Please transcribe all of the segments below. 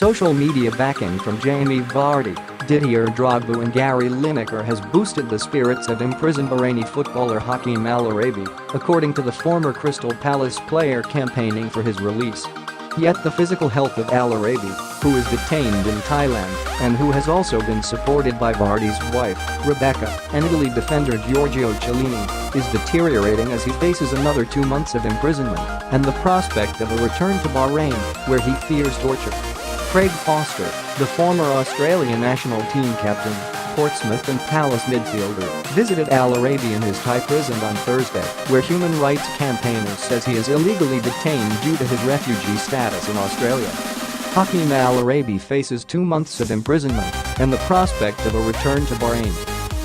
Social media backing from Jamie Vardy, Didier Drogba and Gary Lineker has boosted the spirits of imprisoned Bahraini footballer Hakeem Al-Araibi, according to the former Crystal Palace player campaigning for his release. Yet the physical health of Al-Araibi, who is detained in Thailand and who has also been supported by Vardy's wife, Rebecca, and Italy defender Giorgio Chiellini, is deteriorating as he faces another 2 months of imprisonment and the prospect of a return to Bahrain, where he fears torture. Craig Foster, the former Australian national team captain, Portsmouth and Palace midfielder, visited Al-Araibi in his Thai prison on Thursday, where human rights campaigners says he is illegally detained due to his refugee status in Australia. Hakeem Al-Araibi faces 2 months of imprisonment and the prospect of a return to Bahrain.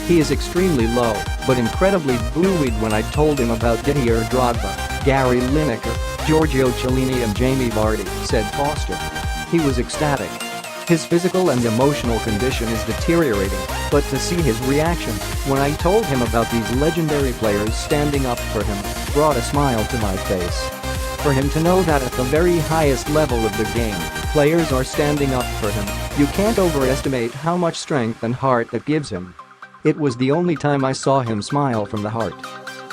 He is extremely low, but incredibly buoyed when I told him about Didier Drogba, Gary Lineker, Giorgio Chiellini and Jamie Vardy, said Foster. He was ecstatic. His physical and emotional condition is deteriorating, but to see his reaction when I told him about these legendary players standing up for him brought a smile to my face. For him to know that at the very highest level of the game, players are standing up for him, you can't overestimate how much strength and heart that gives him. It was the only time I saw him smile from the heart.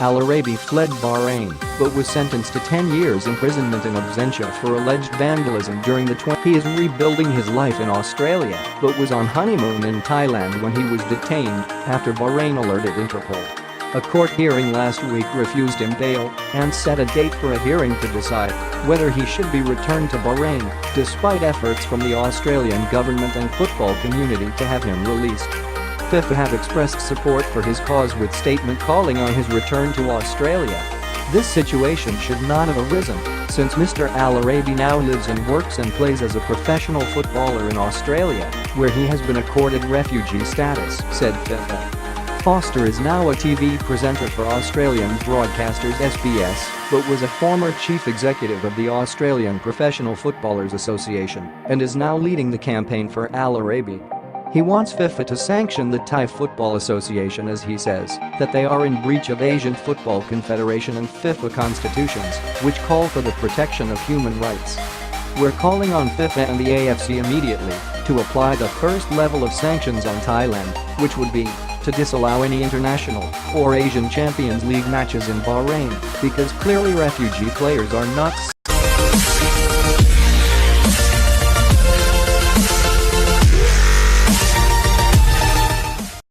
Al-Araibi fled Bahrain, but was sentenced to 10 years imprisonment in absentia for alleged vandalism during the 20s. He is rebuilding his life in Australia, but was on honeymoon in Thailand when he was detained after Bahrain alerted Interpol. A court hearing last week refused him bail and set a date for a hearing to decide whether he should be returned to Bahrain, despite efforts from the Australian government and football community to have him released. FIFA have expressed support for his cause with statement calling on his return to Australia. This situation should not have arisen, since Mr. Al-Araibi now lives and works and plays as a professional footballer in Australia, where he has been accorded refugee status, said FIFA. Foster is now a TV presenter for Australian broadcasters SBS, but was a former chief executive of the Australian Professional Footballers Association and is now leading the campaign for Al-Araibi. He wants FIFA to sanction the Thai Football Association as he says that they are in breach of Asian Football Confederation and FIFA constitutions, which call for the protection of human rights. We're calling on FIFA and the AFC immediately to apply the first level of sanctions on Thailand, which would be to disallow any international or Asian Champions League matches in Bahrain, because clearly refugee players are not